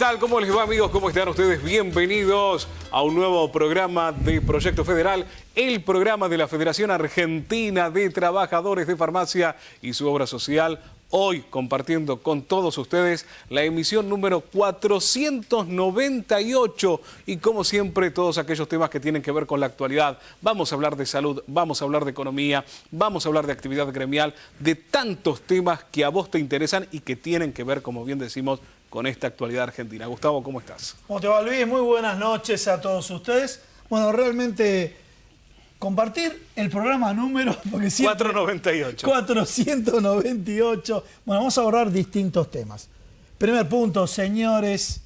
tal? ¿Cómo les va, amigos? ¿Cómo están ustedes? Bienvenidos a un nuevo programa de Proyecto Federal, el programa de la Federación Argentina de Trabajadores de Farmacia y su obra social. Hoy compartiendo con todos ustedes la emisión número 498 y como siempre todos aquellos temas que tienen que ver con la actualidad. Vamos a hablar de salud, vamos a hablar de economía, vamos a hablar de actividad gremial, de tantos temas que a vos te interesan y que tienen que ver, como bien decimos, con esta actualidad argentina. Gustavo, ¿cómo estás? ¿Cómo te va, Luis? Muy buenas noches a todos ustedes. Bueno, realmente compartir el programa número... 498. 498. Bueno, vamos a abordar distintos temas. Primer punto, señores,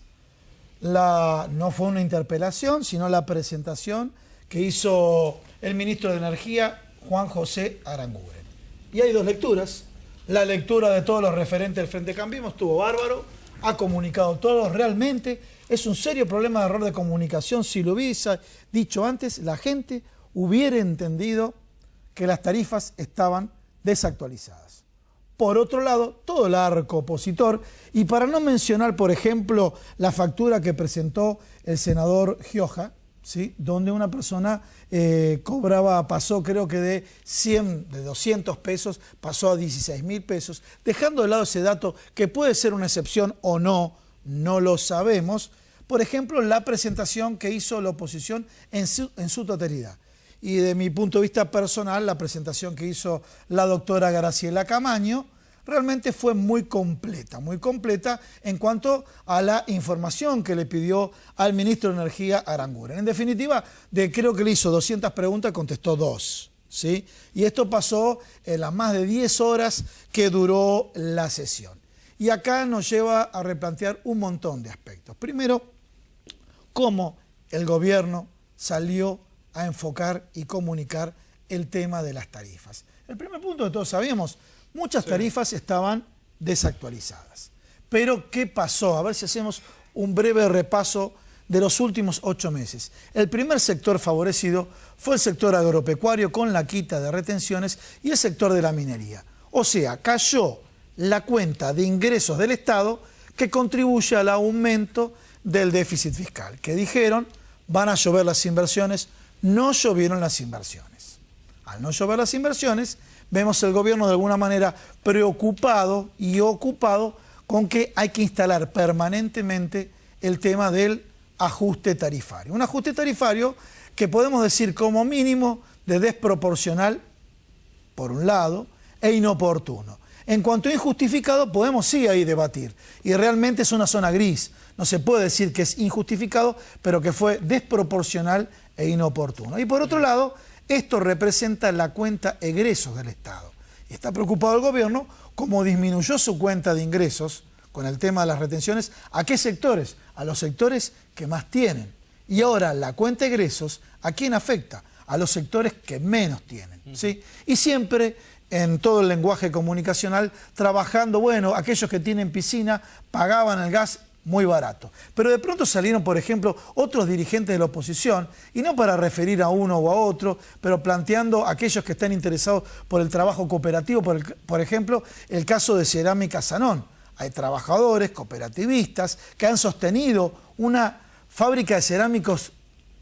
no fue una interpelación, sino la presentación que hizo el ministro de Energía, Juan José Aranguren. Y hay dos lecturas. La lectura de todos los referentes del Frente Cambiemos estuvo bárbaro, ha comunicado todo. Realmente es un serio problema de error de comunicación. Si lo hubiese dicho antes, la gente hubiera entendido que las tarifas estaban desactualizadas. Por otro lado, todo el arco opositor, y para no mencionar, por ejemplo, la factura que presentó el senador Gioja, ¿sí?, donde una persona pasó creo que de 200 pesos, pasó a 16.000 pesos, dejando de lado ese dato que puede ser una excepción o no, no lo sabemos. Por ejemplo, la presentación que hizo la oposición en su totalidad. Y de mi punto de vista personal, la presentación que hizo la doctora Graciela Camaño realmente fue muy completa en cuanto a la información que le pidió al ministro de Energía Aranguren. En definitiva, creo que le hizo 200 preguntas, contestó 2. ¿Sí? Y esto pasó en las más de 10 horas que duró la sesión. Y acá nos lleva a replantear un montón de aspectos. Primero, cómo el gobierno salió a enfocar y comunicar el tema de las tarifas. El primer punto que todos sabíamos, muchas tarifas estaban desactualizadas. Pero, ¿qué pasó? A ver si hacemos un breve repaso de los últimos 8 meses. El primer sector favorecido fue el sector agropecuario con la quita de retenciones y el sector de la minería. O sea, cayó la cuenta de ingresos del Estado que contribuye al aumento del déficit fiscal. Que dijeron, van a llover las inversiones. No llovieron las inversiones. Al no llover las inversiones, vemos el gobierno de alguna manera preocupado y ocupado con que hay que instalar permanentemente el tema del ajuste tarifario. Un ajuste tarifario que podemos decir como mínimo de desproporcional, por un lado, e inoportuno. En cuanto a injustificado, podemos sí ahí debatir. Y realmente es una zona gris. No se puede decir que es injustificado, pero que fue desproporcional e inoportuno. Y por otro lado, esto representa la cuenta egresos del Estado. Y está preocupado el gobierno como disminuyó su cuenta de ingresos con el tema de las retenciones. ¿A qué sectores? A los sectores que más tienen. Y ahora la cuenta egresos, ¿a quién afecta? A los sectores que menos tienen. ¿Sí? Y siempre en todo el lenguaje comunicacional trabajando, bueno, aquellos que tienen piscina pagaban el gas muy barato. Pero de pronto salieron, por ejemplo, otros dirigentes de la oposición, y no para referir a uno o a otro, pero planteando a aquellos que están interesados por el trabajo cooperativo, por ejemplo, el caso de Cerámica Sanón. Hay trabajadores, cooperativistas, que han sostenido una fábrica de cerámicos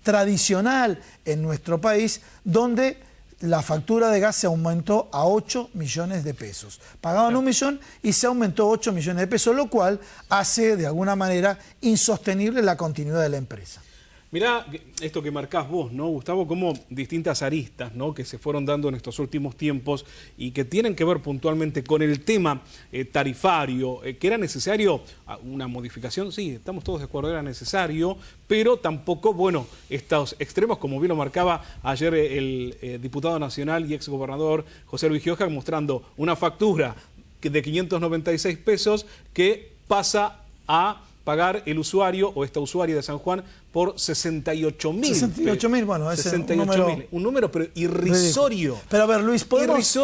tradicional en nuestro país, donde la factura de gas se aumentó a 8 millones de pesos. Pagaban 1 millón y se aumentó 8 millones de pesos, lo cual hace de alguna manera insostenible la continuidad de la empresa. Mirá esto que marcás vos, ¿no, Gustavo? Como distintas aristas, ¿no?, que se fueron dando en estos últimos tiempos y que tienen que ver puntualmente con el tema tarifario, que era necesario una modificación. Sí, estamos todos de acuerdo, era necesario, pero tampoco, bueno, estos extremos, como bien lo marcaba ayer el diputado nacional y exgobernador José Luis Gioja, mostrando una factura de 596 pesos que pasa a pagar el usuario o esta usuaria de San Juan por 68.000. 68.000, bueno, es un número pero irrisorio. Pero a ver, Luis, podemos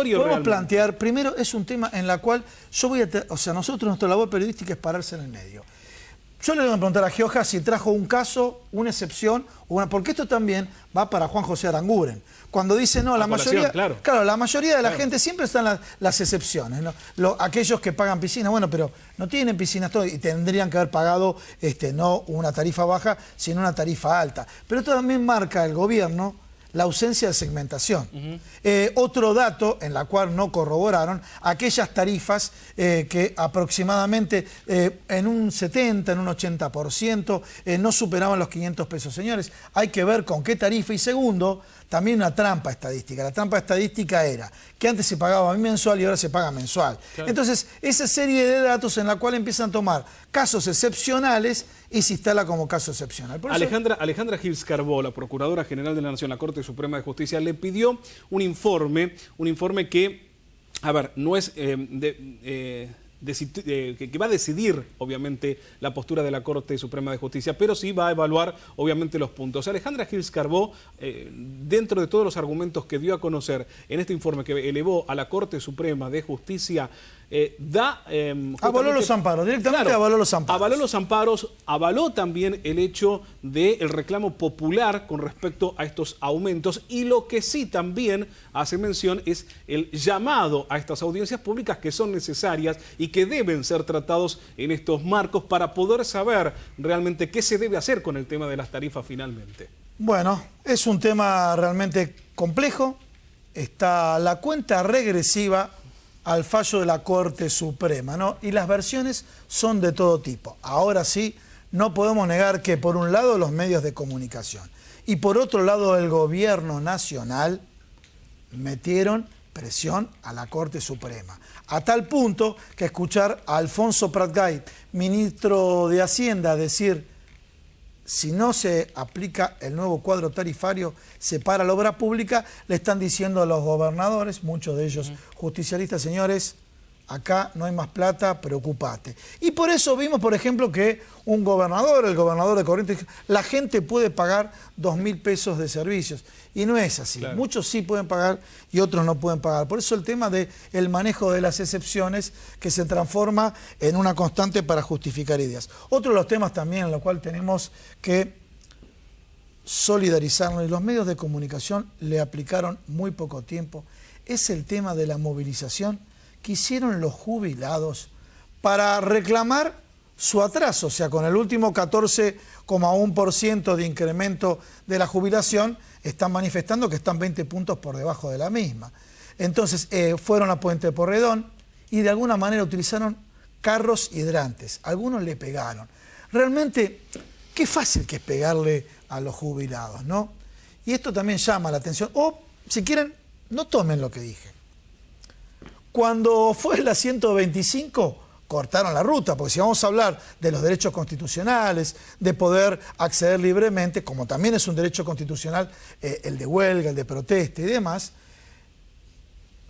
plantear, primero es un tema en la cual nosotros, nuestra labor periodística es pararse en el medio. Yo le voy a preguntar a Gioja si trajo un caso, una excepción, porque esto también va para Juan José Aranguren. Cuando dice, no, la mayoría, claro, la mayoría de la gente siempre están las excepciones, ¿no? Aquellos que pagan piscina, bueno, pero no tienen piscinas todos y tendrían que haber pagado no una tarifa baja, sino una tarifa alta. Pero esto también marca el gobierno la ausencia de segmentación. Otro dato en la cual no corroboraron, aquellas tarifas que aproximadamente en un 70, en un 80% no superaban los 500 pesos. Señores, hay que ver con qué tarifa. Y segundo, también una trampa estadística. La trampa estadística era que antes se pagaba mensual y ahora se paga mensual. Claro. Entonces, esa serie de datos en la cual empiezan a tomar casos excepcionales y se instala como caso excepcional. Por Alejandra Gibbs Carbó, la Procuradora General de la Nación, la Corte Suprema de Justicia, le pidió un informe que, a ver, no es que va a decidir, obviamente, la postura de la Corte Suprema de Justicia, pero sí va a evaluar, obviamente, los puntos. Alejandra Gibbs Carbó, dentro de todos los argumentos que dio a conocer en este informe que elevó a la Corte Suprema de Justicia, avaló los amparos, directamente claro, avaló los amparos. Avaló los amparos, avaló también el hecho del reclamo popular con respecto a estos aumentos, y lo que sí también hace mención es el llamado a estas audiencias públicas que son necesarias y que deben ser tratados en estos marcos para poder saber realmente qué se debe hacer con el tema de las tarifas finalmente. Bueno, es un tema realmente complejo, está la cuenta regresiva al fallo de la Corte Suprema, ¿no? Y las versiones son de todo tipo. Ahora sí, no podemos negar que por un lado los medios de comunicación y por otro lado el gobierno nacional metieron presión a la Corte Suprema. A tal punto que escuchar a Alfonso Prat-Gay, ministro de Hacienda, decir: si no se aplica el nuevo cuadro tarifario, se para la obra pública, le están diciendo a los gobernadores, muchos de ellos justicialistas: señores, acá no hay más plata, preocupate. Y por eso vimos, por ejemplo, que un gobernador, el gobernador de Corrientes, dijo: la gente puede pagar 2.000 pesos de servicios. Y no es así. Claro. Muchos sí pueden pagar y otros no pueden pagar. Por eso el tema del manejo de las excepciones, que se transforma en una constante para justificar ideas. Otro de los temas también en los cuales tenemos que solidarizarnos, y los medios de comunicación le aplicaron muy poco tiempo, es el tema de la movilización que hicieron los jubilados para reclamar su atraso. O sea, con el último 14,1% de incremento de la jubilación, están manifestando que están 20 puntos por debajo de la misma. Entonces, fueron a Puente Porredón y de alguna manera utilizaron carros hidrantes. Algunos le pegaron. Realmente, qué fácil que es pegarle a los jubilados, ¿no? Y esto también llama la atención. O, si quieren, no tomen lo que dije. Cuando fue la 125, cortaron la ruta, porque si vamos a hablar de los derechos constitucionales, de poder acceder libremente, como también es un derecho constitucional el de huelga, el de protesta y demás,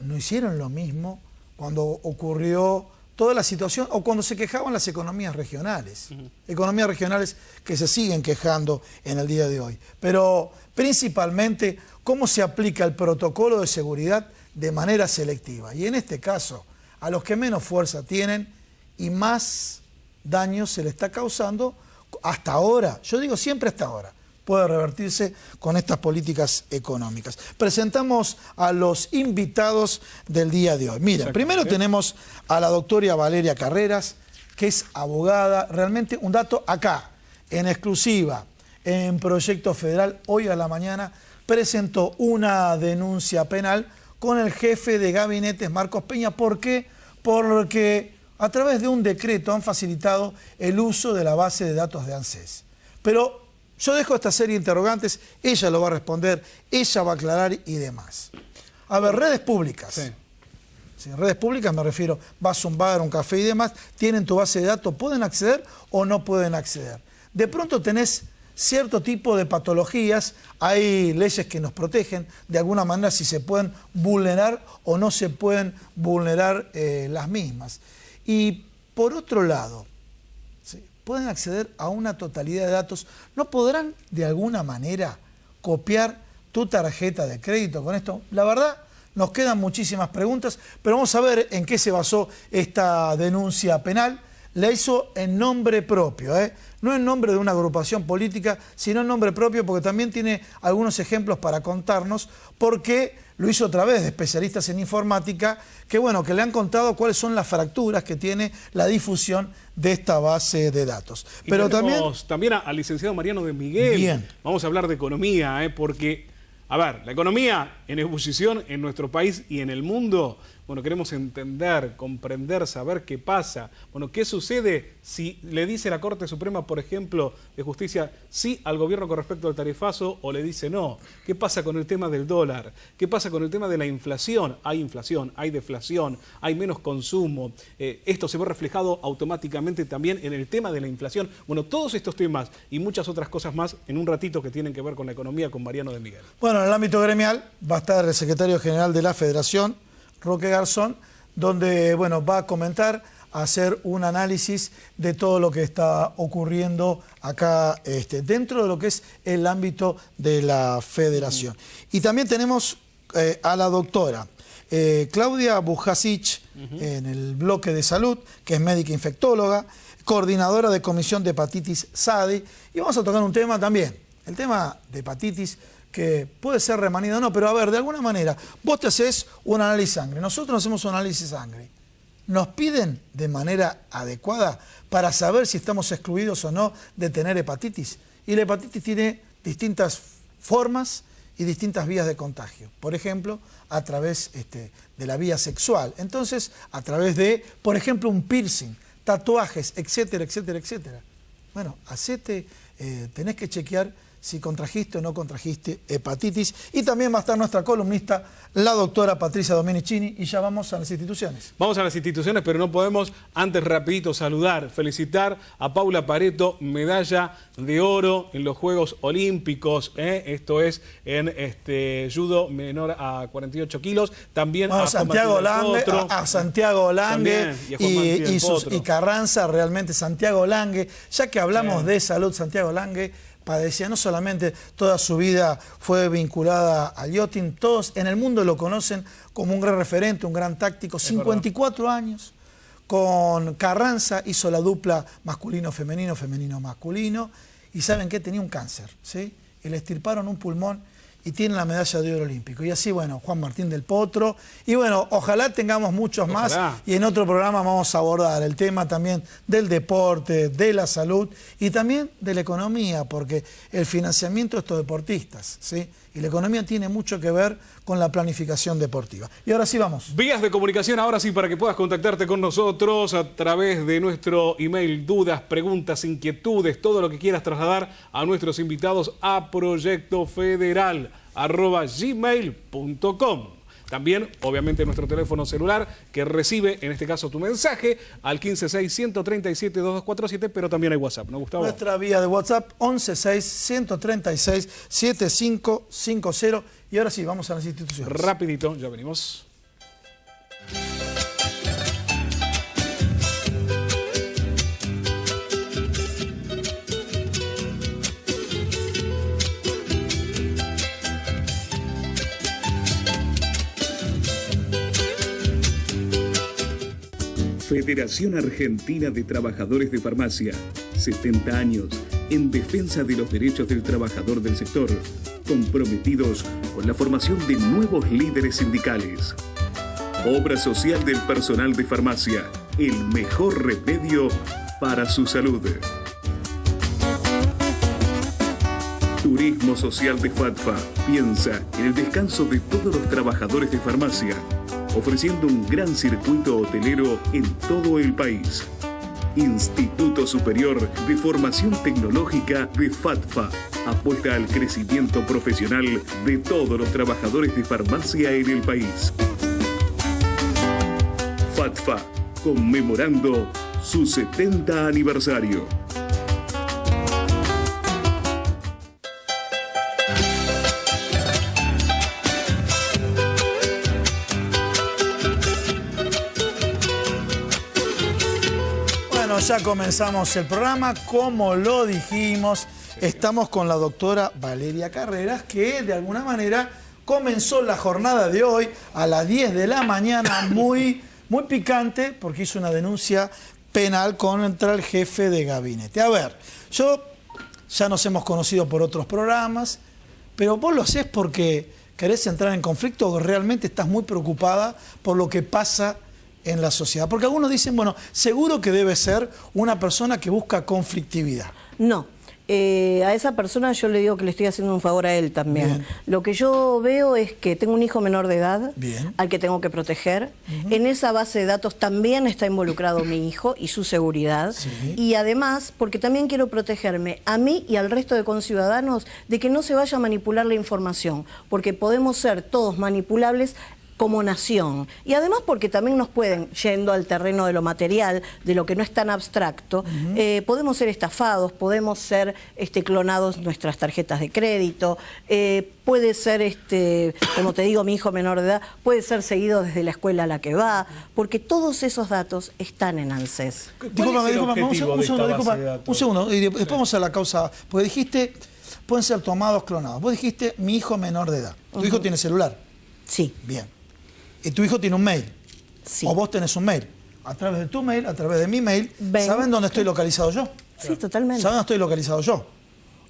no hicieron lo mismo cuando ocurrió toda la situación o cuando se quejaban las economías regionales. Economías regionales que se siguen quejando en el día de hoy. Pero principalmente, cómo se aplica el protocolo de seguridad de manera selectiva. Y en este caso, a los que menos fuerza tienen y más daño se le está causando hasta ahora, yo digo siempre hasta ahora, puede revertirse con estas políticas económicas. Presentamos a los invitados del día de hoy. Miren, primero tenemos a la doctora Valeria Carreras, que es abogada. Realmente un dato acá, en exclusiva, en Proyecto Federal, hoy a la mañana, presentó una denuncia penal con el jefe de gabinetes, Marcos Peña. ¿Por qué? Porque a través de un decreto han facilitado el uso de la base de datos de ANSES. Pero yo dejo esta serie de interrogantes, ella lo va a responder, ella va a aclarar y demás. A ver, redes públicas. Sí. Sí, redes públicas me refiero, vas a un bar, un café y demás, tienen tu base de datos, ¿pueden acceder o no pueden acceder? De pronto tenés cierto tipo de patologías, hay leyes que nos protegen, de alguna manera si se pueden vulnerar o no se pueden vulnerar las mismas. Y por otro lado, ¿sí?, pueden acceder a una totalidad de datos. ¿No podrán de alguna manera copiar tu tarjeta de crédito con esto? La verdad, nos quedan muchísimas preguntas, pero vamos a ver en qué se basó esta denuncia penal. la hizo en nombre propio, no en nombre de una agrupación política, sino en nombre propio, porque también tiene algunos ejemplos para contarnos, porque lo hizo a través de especialistas en informática, que bueno, que le han contado cuáles son las fracturas que tiene la difusión de esta base de datos. Y pero también al licenciado Mariano de Miguel. Bien. Vamos a hablar de economía, porque, a ver, la economía en ebullición en nuestro país y en el mundo. Bueno, queremos entender, comprender, saber qué pasa. Bueno, ¿qué sucede si le dice la Corte Suprema, por ejemplo, de Justicia, sí al gobierno con respecto al tarifazo o le dice no? ¿Qué pasa con el tema del dólar? ¿Qué pasa con el tema de la inflación? Hay inflación, hay deflación, hay menos consumo. Esto se ve reflejado automáticamente también en el tema de la inflación. Bueno, todos estos temas y muchas otras cosas más en un ratito que tienen que ver con la economía con Mariano de Miguel. Bueno, en el ámbito gremial va a estar el secretario general de la Federación, Roque Garzón, donde bueno, va a comentar, a hacer un análisis de todo lo que está ocurriendo acá dentro de lo que es el ámbito de la Federación. Y también tenemos a la doctora Claudia Bujasic en el bloque de salud, que es médica infectóloga, coordinadora de Comisión de Hepatitis SADI, y vamos a tocar un tema también, el tema de hepatitis, que puede ser remanido o no, pero a ver, de alguna manera, vos te haces un análisis de sangre, nosotros hacemos un análisis de sangre, nos piden de manera adecuada para saber si estamos excluidos o no de tener hepatitis, y la hepatitis tiene distintas formas y distintas vías de contagio, por ejemplo, a través de la vía sexual, entonces a través de, por ejemplo, un piercing, tatuajes, etcétera, etcétera, etcétera. Bueno, tenés que chequear si contrajiste o no contrajiste hepatitis. Y también va a estar nuestra columnista, la doctora Patricia Domenicini, y ya vamos a las instituciones. Vamos a las instituciones, pero no podemos antes rapidito felicitar a Paula Pareto, medalla de oro en los Juegos Olímpicos, esto es en judo menor a 48 kilos, también bueno, a Santiago Lange, a Santiago Lange y Carranza, realmente Santiago Lange, ya que hablamos de salud, Santiago Lange padecía, no solamente toda su vida fue vinculada al yachting, todos en el mundo lo conocen como un gran referente, un gran táctico, 54 años, con Carranza hizo la dupla masculino-femenino, femenino-masculino, y ¿saben qué? Tenía un cáncer, ¿sí? Y le extirparon un pulmón y tiene la medalla de oro olímpico. Y así, bueno, Juan Martín del Potro. Y bueno, ojalá tengamos muchos más. Y en otro programa vamos a abordar el tema también del deporte, de la salud y también de la economía, porque el financiamiento de estos deportistas, ¿sí? Y la economía tiene mucho que ver con la planificación deportiva. Y ahora sí vamos. Vías de comunicación, ahora sí, para que puedas contactarte con nosotros a través de nuestro email, dudas, preguntas, inquietudes, todo lo que quieras trasladar a nuestros invitados a proyectofederal@gmail.com. También, obviamente, nuestro teléfono celular que recibe, en este caso, tu mensaje al 156-137-2247, pero también hay WhatsApp, ¿no, Gustavo? Nuestra vía de WhatsApp, 116-136-7550. Y ahora sí, vamos a las instituciones. Rapidito, ya venimos. Federación Argentina de Trabajadores de Farmacia, 70 años, en defensa de los derechos del trabajador del sector, comprometidos con la formación de nuevos líderes sindicales. Obra social del personal de farmacia, el mejor remedio para su salud. Turismo Social de FATFA piensa en el descanso de todos los trabajadores de farmacia, ofreciendo un gran circuito hotelero en todo el país. Instituto Superior de Formación Tecnológica de FATFA apuesta al crecimiento profesional de todos los trabajadores de farmacia en el país. FATFA, conmemorando su 70 aniversario. Ya comenzamos el programa, como lo dijimos, estamos con la doctora Valeria Carreras, que de alguna manera comenzó la jornada de hoy a las 10 de la mañana, muy picante, porque hizo una denuncia penal contra el jefe de gabinete. A ver, ya nos hemos conocido por otros programas, pero vos lo hacés porque querés entrar en conflicto o realmente estás muy preocupada por lo que pasa en la sociedad. Porque algunos dicen, bueno, seguro que debe ser una persona que busca conflictividad. No. A esa persona yo le digo que le estoy haciendo un favor a él también. Bien. Lo que yo veo es que tengo un hijo menor de edad, Bien, al que tengo que proteger. En esa base de datos también está involucrado mi hijo y su seguridad. Sí. Y además, porque también quiero protegerme a mí y al resto de conciudadanos de que no se vaya a manipular la información, porque podemos ser todos manipulables como nación. Y además porque también nos pueden, yendo al terreno de lo material, de lo que no es tan abstracto, podemos ser estafados, podemos ser clonados nuestras tarjetas de crédito, puede ser, como te digo, mi hijo menor de edad, puede ser seguido desde la escuela a la que va, porque todos esos datos están en ANSES. Un segundo, y después vamos a la causa, porque dijiste, pueden ser tomados, clonados. Vos dijiste, mi hijo menor de edad. ¿Tu hijo tiene celular? Sí. Bien. ¿Y tu hijo tiene un mail? Sí. ¿O vos tenés un mail? A través de tu mail, a través de mi mail, Ven. ¿saben dónde estoy localizado yo? Sí, totalmente. ¿Saben dónde estoy localizado yo?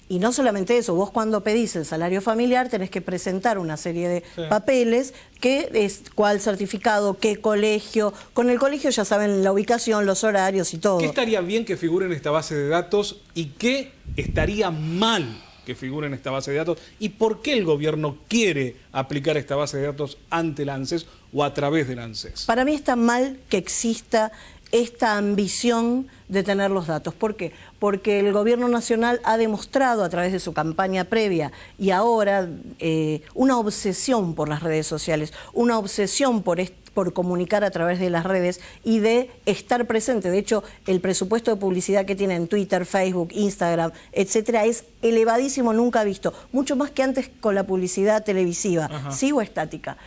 Y no solamente eso, vos cuando pedís el salario familiar tenés que presentar una serie de papeles, que es cuál certificado, qué colegio. Con el colegio ya saben la ubicación, los horarios y todo. ¿Qué estaría bien que figure en esta base de datos y qué estaría mal que figure en esta base de datos? ¿Y por qué el gobierno quiere aplicar esta base de datos ante el ANSES o a través del ANSES? Para mí está mal que exista esta ambición de tener los datos. ¿Por qué? Porque el gobierno nacional ha demostrado a través de su campaña previa y ahora una obsesión por las redes sociales, una obsesión por comunicar a través de las redes y de estar presente. De hecho, el presupuesto de publicidad que tienen Twitter, Facebook, Instagram, etcétera, es elevadísimo, nunca visto. Mucho más que antes con la publicidad televisiva, ¿sí? O estática.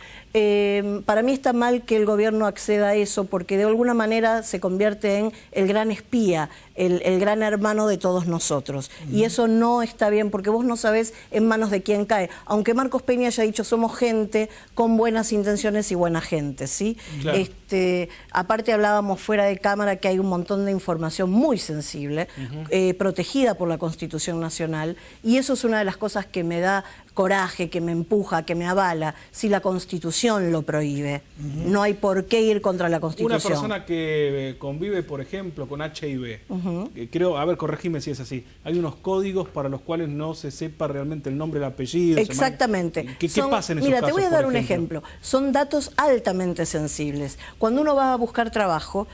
Para mí está mal que el gobierno acceda a eso porque de alguna manera se convierte en el gran espía, el gran hermano de todos nosotros. Y eso no está bien porque vos no sabés en manos de quién cae. Aunque Marcos Peña haya dicho somos gente con buenas intenciones y buena gente, ¿sí? Claro. Aparte hablábamos fuera de cámara que hay un montón de información muy sensible, protegida por la Constitución Nacional, y eso es una de las cosas que me da coraje, que me empuja, que me avala, si la Constitución lo prohíbe. No hay por qué ir contra la Constitución. Una persona que convive, por ejemplo, con HIV, creo, a ver, corregime si es así, hay unos códigos para los cuales no se sepa realmente el nombre, el apellido. Exactamente. ¿Qué pasa en esos Mira, casos, te voy a dar un ejemplo. Son datos altamente sensibles. Cuando uno va a buscar trabajo,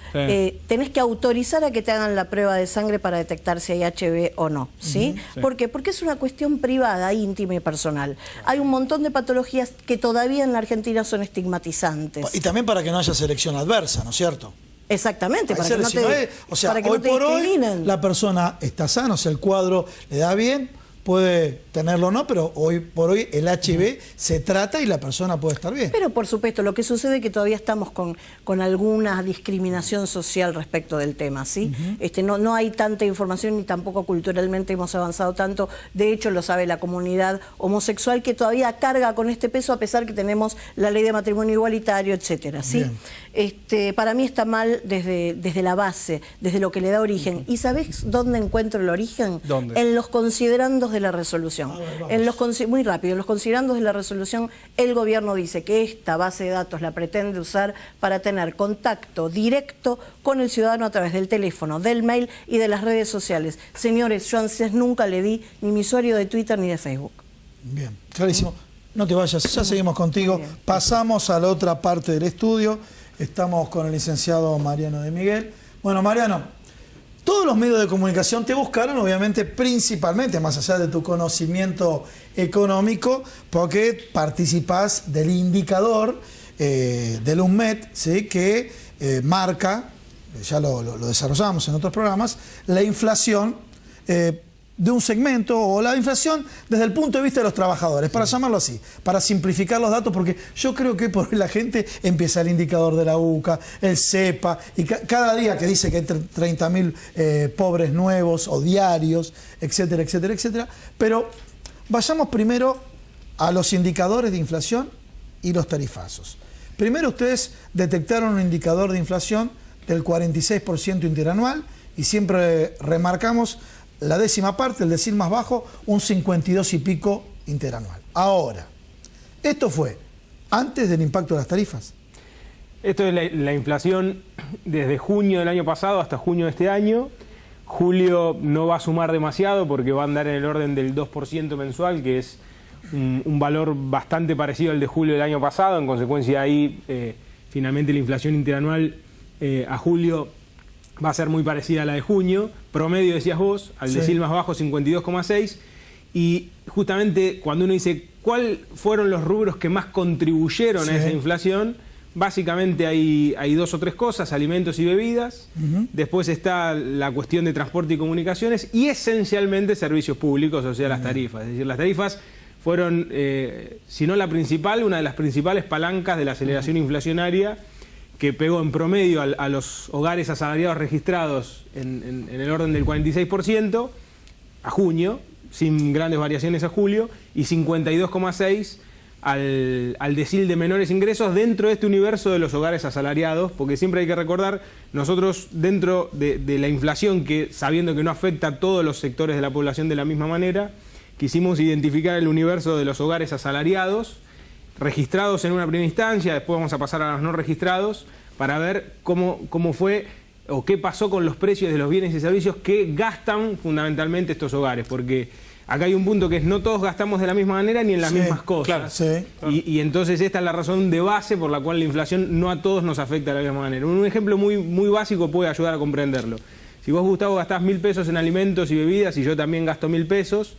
tenés que autorizar a que te hagan la prueba de sangre para detectar si hay HIV o no, ¿sí? ¿Por qué? Porque es una cuestión privada, íntima y personal. Hay un montón de patologías que todavía en la Argentina son estigmatizantes. Y también para que no haya selección adversa, ¿no es cierto? Exactamente, para que no te, o sea, para que hoy no te por hoy discriminen. la persona está sana, o sea, el cuadro le da bien, puede tenerlo o no, pero hoy por hoy el HIV se trata y la persona puede estar bien. Pero por supuesto, lo que sucede es que todavía estamos con alguna discriminación social respecto del tema, ¿sí? No hay tanta información ni tampoco culturalmente hemos avanzado tanto. De hecho, lo sabe la comunidad homosexual que todavía carga con este peso a pesar que tenemos la ley de matrimonio igualitario, etcétera, ¿sí? Para mí está mal desde la base, desde lo que le da origen. ¿Y sabés dónde encuentro el origen? ¿Dónde? En los considerandos de la resolución. Muy rápido, en los considerandos de la resolución, el gobierno dice que esta base de datos la pretende usar para tener contacto directo con el ciudadano a través del teléfono, del mail y de las redes sociales. Señores, yo antes nunca le di ni mi usuario de Twitter ni de Facebook. Bien, clarísimo. No te vayas, ya seguimos contigo. Pasamos a la otra parte del estudio. Estamos con el licenciado Mariano de Miguel. Bueno, Mariano, todos los medios de comunicación te buscaron, obviamente, principalmente, más allá de tu conocimiento económico, porque participás del indicador del UNMED, ¿sí? Que marca, ya lo desarrollamos en otros programas, la inflación de un segmento o la inflación desde el punto de vista de los trabajadores, para llamarlo así, para simplificar los datos, porque yo creo que por hoy la gente empieza el indicador de la UCA, el CEPA, y cada día que dice que hay 30.000 pobres nuevos o diarios, etcétera, etcétera, etcétera. Pero vayamos primero a los indicadores de inflación y los tarifazos. Primero ustedes detectaron un indicador de inflación del 46% interanual, y siempre remarcamos la décima parte, el decil más bajo, un 52 y pico interanual. Ahora, esto fue antes del impacto de las tarifas. Esto es la inflación desde junio del año pasado hasta junio de este año. Julio no va a sumar demasiado porque va a andar en el orden del 2% mensual, que es un valor bastante parecido al de julio del año pasado. En consecuencia, ahí finalmente la inflación interanual a julio va a ser muy parecida a la de junio. Promedio, decías vos, al decil más bajo 52,6. Y justamente cuando uno dice cuáles fueron los rubros que más contribuyeron a esa inflación, básicamente hay dos o tres cosas: alimentos y bebidas, después está la cuestión de transporte y comunicaciones, y esencialmente servicios públicos, o sea, las tarifas. Es decir, las tarifas fueron, si no la principal, una de las principales palancas de la aceleración inflacionaria, que pegó en promedio a los hogares asalariados registrados en el orden del 46% a junio, sin grandes variaciones a julio, y 52,6% al decil de menores ingresos dentro de este universo de los hogares asalariados, porque siempre hay que recordar, nosotros dentro de la inflación, que sabiendo que no afecta a todos los sectores de la población de la misma manera, quisimos identificar el universo de los hogares asalariados, registrados en una primera instancia, después vamos a pasar a los no registrados, para ver cómo fue o qué pasó con los precios de los bienes y servicios que gastan fundamentalmente estos hogares, porque acá hay un punto que es: no todos gastamos de la misma manera ni en las mismas cosas. Claro, y entonces esta es la razón de base por la cual la inflación no a todos nos afecta de la misma manera. Un ejemplo muy básico puede ayudar a comprenderlo. Si vos, Gustavo, gastás 1.000 pesos en alimentos y bebidas, y yo también gasto 1.000 pesos,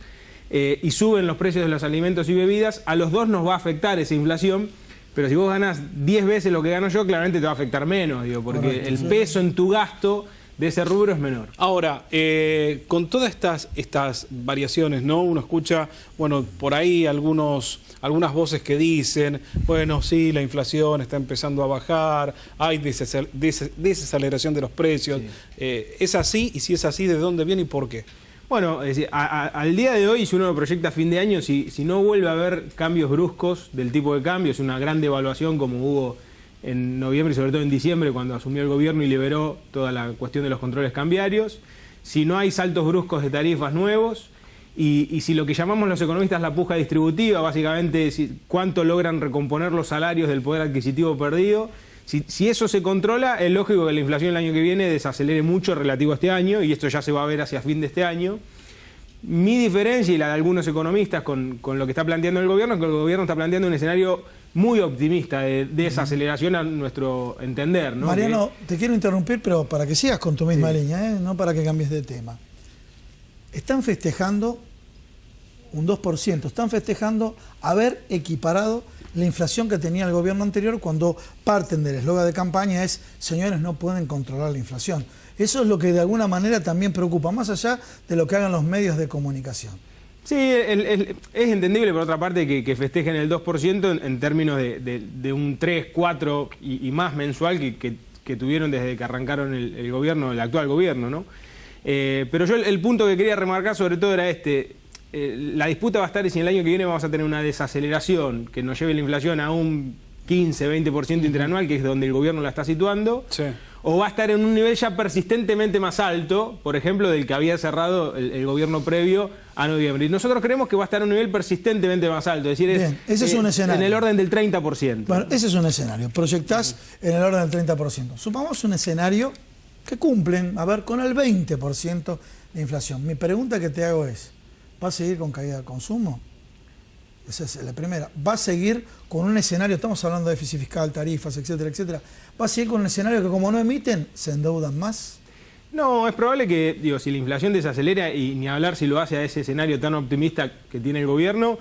y suben los precios de los alimentos y bebidas, a los dos nos va a afectar esa inflación. Pero si vos ganás 10 veces lo que gano yo, claramente te va a afectar menos, digo, porque el peso en tu gasto de ese rubro es menor. Ahora, con todas estas variaciones, ¿no? Uno escucha, bueno, por ahí algunas voces que dicen, bueno, sí, la inflación está empezando a bajar, hay desaceleración de los precios. ¿Es así? Y si es así, ¿de dónde viene y por qué? Bueno, es decir, al día de hoy, si uno lo proyecta a fin de año, si no vuelve a haber cambios bruscos del tipo de cambio, es una gran devaluación como hubo en noviembre y sobre todo en diciembre, cuando asumió el gobierno y liberó toda la cuestión de los controles cambiarios, si no hay saltos bruscos de tarifas nuevos, y si lo que llamamos los economistas la puja distributiva, básicamente cuánto logran recomponer los salarios del poder adquisitivo perdido, si eso se controla, es lógico que la inflación el año que viene desacelere mucho relativo a este año, y esto ya se va a ver hacia fin de este año. Mi diferencia y la de algunos economistas con lo que está planteando el gobierno es que el gobierno está planteando un escenario muy optimista de desaceleración a nuestro entender, ¿no? Mariano, te quiero interrumpir, pero para que sigas con tu misma línea, no para que cambies de tema. Están festejando un 2%, están festejando haber equiparado la inflación que tenía el gobierno anterior, cuando parten del eslogan de campaña es: señores, no pueden controlar la inflación. Eso es lo que de alguna manera también preocupa, más allá de lo que hagan los medios de comunicación. Sí, es entendible, por otra parte, que festejen el 2% en términos de un 3, 4 y más mensual que tuvieron desde que arrancaron el gobierno, el actual gobierno, ¿no? Pero yo el punto que quería remarcar sobre todo era este: la disputa va a estar y si el año que viene vamos a tener una desaceleración que nos lleve la inflación a un 15-20% interanual, que es donde el gobierno la está situando, o va a estar en un nivel ya persistentemente más alto, por ejemplo, del que había cerrado el gobierno previo a noviembre. Y nosotros creemos que va a estar en un nivel persistentemente más alto, es decir, ese es un escenario. En el orden del 30%. Bueno, ese es un escenario, proyectás en el orden del 30%. Supongamos un escenario que cumplen, a ver, con el 20% de inflación. Mi pregunta que te hago es: ¿va a seguir con caída del consumo? Esa es la primera. ¿Va a seguir con un escenario, estamos hablando de déficit fiscal, tarifas, etcétera, etcétera, va a seguir con un escenario que, como no emiten, se endeudan más? No, es probable que, digo, si la inflación desacelera, y ni hablar si lo hace a ese escenario tan optimista que tiene el gobierno,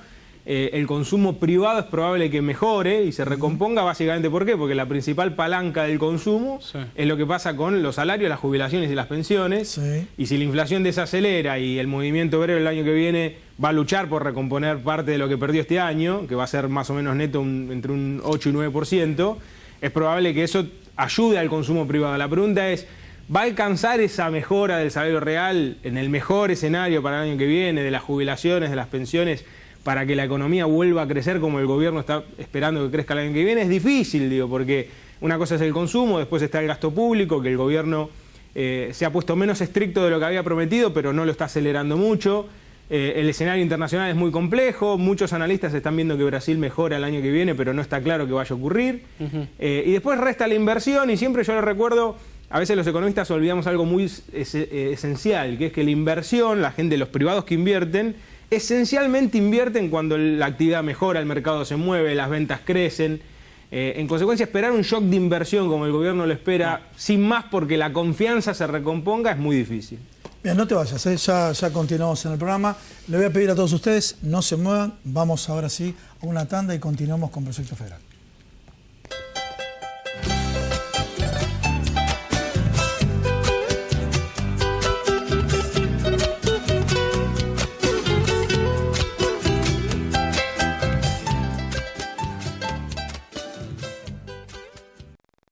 el consumo privado es probable que mejore y se recomponga, básicamente. ¿Por qué? Porque la principal palanca del consumo es lo que pasa con los salarios, las jubilaciones y las pensiones. Y si la inflación desacelera y el movimiento obrero el año que viene va a luchar por recomponer parte de lo que perdió este año, que va a ser más o menos neto entre un 8 y 9%, es probable que eso ayude al consumo privado. La pregunta es: ¿va a alcanzar esa mejora del salario real en el mejor escenario para el año que viene, de las jubilaciones, de las pensiones, para que la economía vuelva a crecer como el gobierno está esperando que crezca el año que viene? Es difícil, digo, porque Una cosa es el consumo, después está el gasto público, que el gobierno se ha puesto menos estricto de lo que había prometido, pero no lo está acelerando mucho. El escenario internacional es muy complejo, muchos analistas están viendo que Brasil mejora el año que viene, pero no está claro que vaya a ocurrir. Y después resta la inversión, y siempre yo lo recuerdo, a veces los economistas olvidamos algo muy esencial, que es que la inversión, la gente, los privados que invierten, esencialmente invierten cuando la actividad mejora, el mercado se mueve, las ventas crecen. En consecuencia, esperar un shock de inversión como el gobierno lo espera, sin más porque la confianza se recomponga, es muy difícil. Bien, no te vayas, ya continuamos en el programa. Le voy a pedir a todos ustedes, no se muevan, vamos ahora sí a una tanda y continuamos con Proyecto Federal.